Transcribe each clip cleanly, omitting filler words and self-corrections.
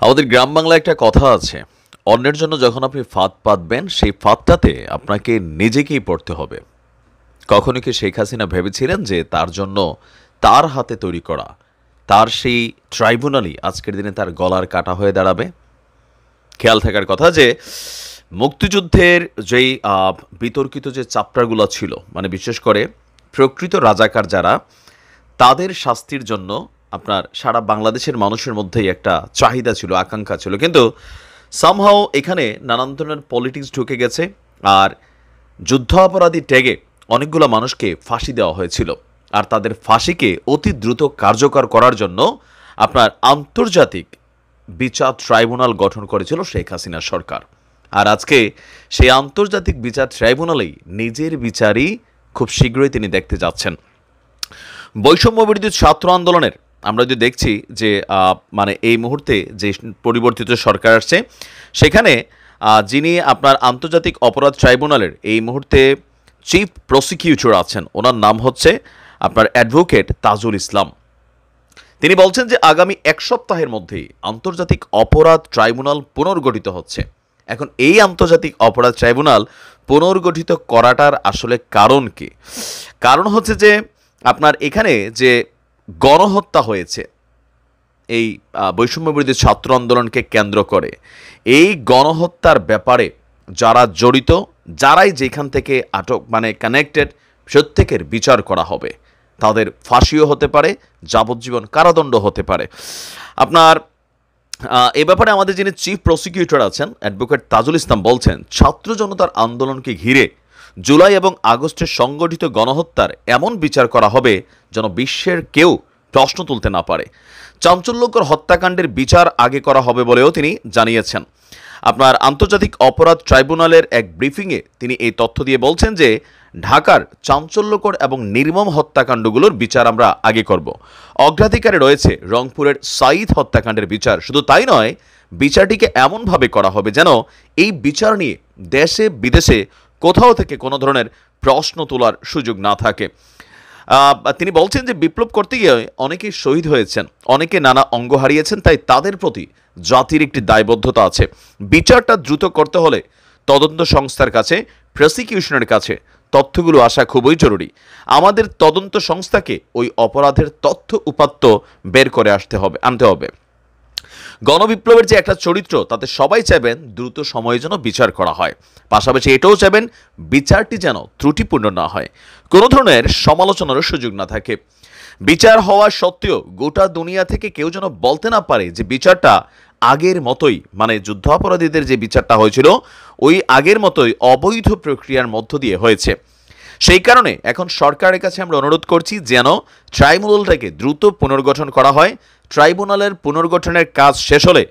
আমাদের গ্রাম বাংলায় একটা কথা আছে, অন্যের জন্য যখন আপনি ফাঁদ পাতবেন সেই ফাঁদটাতে আপনাকে নিজেকেই পড়তে হবে। কখনো কি শেখ হাসিনা ভেবেছিলেন যে তার জন্য তার হাতে তৈরি করা তার সেই ট্রাইব্যুনালই আজকের দিনে তার গলার কাটা হয়ে দাঁড়াবে? খেয়াল থাকার কথা যে মুক্তিযুদ্ধের যেই বিতর্কিত যে চ্যাপ্টারগুলো ছিল, মানে বিশেষ করে প্রকৃত রাজাকার যারা, তাদের শাস্তির জন্য আপনার সারা বাংলাদেশের মানুষের মধ্যেই একটা চাহিদা ছিল, আকাঙ্ক্ষা ছিল, কিন্তু সামহাও এখানে নানান ধরনের পলিটিক্স ঢুকে গেছে। আর যুদ্ধ অপরাধী ট্যাগে অনেকগুলো মানুষকে ফাঁসি দেওয়া হয়েছিল, আর তাদের ফাঁসিকে অতি দ্রুত কার্যকর করার জন্য আপনার আন্তর্জাতিক বিচার ট্রাইব্যুনাল গঠন করেছিল শেখ হাসিনা সরকার। আর আজকে সেই আন্তর্জাতিক বিচার ট্রাইব্যুনালেই নিজের বিচারই খুব শীঘ্রই তিনি দেখতে যাচ্ছেন। বৈষম্য বিরোধী ছাত্র আন্দোলনের আমরা যদি দেখছি যে মানে এই মুহূর্তে যে পরিবর্তিত সরকার আসছে, সেখানে যিনি আপনার আন্তর্জাতিক অপরাধ ট্রাইব্যুনালের এই মুহূর্তে চিফ প্রসিকিউটর আছেন, ওনার নাম হচ্ছে আপনার অ্যাডভোকেট তাজুল ইসলাম। তিনি বলছেন যে আগামী এক সপ্তাহের মধ্যেই আন্তর্জাতিক অপরাধ ট্রাইব্যুনাল পুনর্গঠিত হচ্ছে। এখন এই আন্তর্জাতিক অপরাধ ট্রাইব্যুনাল পুনর্গঠিত করাটার আসলে কারণ কি? কারণ হচ্ছে যে আপনার এখানে যে গণহত্যা হয়েছে এই বৈষম্যবিরোধী ছাত্র আন্দোলনকে কেন্দ্র করে, এই গণহত্যার ব্যাপারে যারা জড়িত, যারাই যেখান থেকে আটক মানে কানেক্টেড, প্রত্যেকের বিচার করা হবে। তাদের ফাঁসিও হতে পারে, যাবজ্জীবন কারাদণ্ড হতে পারে। আপনার এ ব্যাপারে আমাদের যিনি চিফ প্রসিকিউটর আছেন অ্যাডভোকেট তাজুল ইসলাম বলছেন, ছাত্র জনতার আন্দোলনকে ঘিরে জুলাই এবং আগস্টের সংগঠিত গণহত্যার এমন বিচার করা হবে যেন বিশ্বের কেউ প্রশ্ন তুলতে না পারে। চাঞ্চল্যকর হত্যাকাণ্ডের বিচার আগে করা হবে বলেও তিনি জানিয়েছেন। আপনার আন্তর্জাতিক অপরাধ ট্রাইব্যুনালের এক ব্রিফিংয়ে তিনি এই তথ্য দিয়ে বলছেন যে ঢাকার চাঞ্চল্যকর এবং নির্মম হত্যাকাণ্ডগুলোর বিচার আমরা আগে করব। অগ্রাধিকারে রয়েছে রংপুরের সাঈদ হত্যাকাণ্ডের বিচার। শুধু তাই নয়, বিচারটিকে এমনভাবে করা হবে যেন এই বিচার নিয়ে দেশে বিদেশে কোথাও থেকে কোনো ধরনের প্রশ্ন তোলার সুযোগ না থাকে। তিনি বলছেন যে বিপ্লব করতে গিয়ে অনেকেই শহীদ হয়েছেন, অনেকে নানা অঙ্গ হারিয়েছেন, তাই তাদের প্রতি জাতির একটি দায়বদ্ধতা আছে। বিচারটা দ্রুত করতে হলে তদন্ত সংস্থার কাছে, প্রসিকিউশনের কাছে তথ্যগুলো আসা খুবই জরুরি। আমাদের তদন্ত সংস্থাকে ওই অপরাধের তথ্য উপাত্ত বের করে আনতে হবে। গণবিপ্লবের যে একটা চরিত্র, তাতে সবাই চাইবেন দ্রুত সময়ে যেন বিচার করা হয়, পাশাপাশি এটাও চাইবেন বিচারটি যেন ত্রুটিপূর্ণ না হয়, কোনো ধরনের সমালোচনারও সুযোগ না থাকে। বিচার হওয়া সত্ত্বেও গোটা দুনিয়া থেকে কেউ যেন বলতে না পারে যে বিচারটা আগের মতোই, মানে যুদ্ধাপরাধীদের যে বিচারটা হয়েছিল ওই আগের মতোই অবৈধ প্রক্রিয়ার মধ্য দিয়ে হয়েছে। সেই কারণে এখন সরকারের কাছে আমরা অনুরোধ করছি যেন ট্রাইব্যুনালটাকে দ্রুত পুনর্গঠন করা হয়। ট্রাইব্যুনালের পুনর্গঠনের কাজ শেষ হলে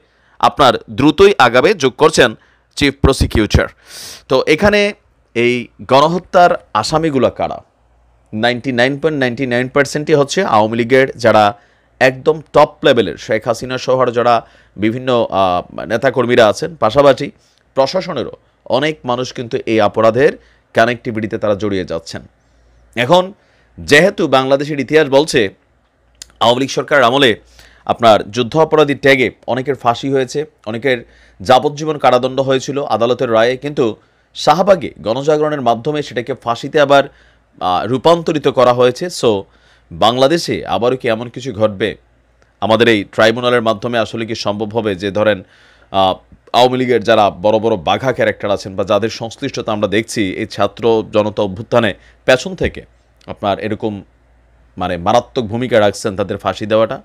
আপনার দ্রুতই আগাবে, যোগ করছেন চিফ প্রসিকিউটর। তো এখানে এই গণহত্যার আসামিগুলো কারা? 99.99%ই হচ্ছে আওয়ামী লীগের যারা একদম টপ লেভেলের, শেখ হাসিনা সহ যারা বিভিন্ন নেতাকর্মীরা আছেন, পাশাপাশি প্রশাসনেরও অনেক মানুষ কিন্তু এই অপরাধের কানেক্টিভিটিতে তারা জড়িয়ে যাচ্ছেন। এখন যেহেতু বাংলাদেশের ইতিহাস বলছে আওয়ামী লীগ সরকারের আমলে আপনার যুদ্ধ অপরাধী ট্যাগে অনেকের ফাঁসি হয়েছে, অনেকের যাবজ্জীবন কারাদণ্ড হয়েছিল আদালতের রায়ে, কিন্তু শাহবাগে গণজাগরণের মাধ্যমে সেটাকে ফাঁসিতে আবার রূপান্তরিত করা হয়েছে। সো বাংলাদেশে আবারও কি এমন কিছু ঘটবে? আমাদের এই ট্রাইব্যুনালের মাধ্যমে আসলে কি সম্ভব হবে যে ধরেন আওয়ামী লীগের যারা বড় বড় বাঘা ক্যারেক্টার আছেন বা যাদের সংশ্লিষ্টতা আমরা দেখছি এই ছাত্র জনতা অভ্যুত্থানে পেছন থেকে আপনার এরকম মানে মারাত্মক ভূমিকা রাখছেন, তাদের ফাঁসি দেওয়াটা?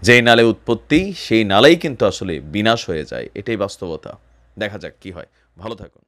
যেই নালে উৎপত্তি সেই নালেই কিন্তু আসলে বিনাশ হয়ে যায়, এটাই বাস্তবতা। দেখা যাক কি হয়। ভালো থাকুন।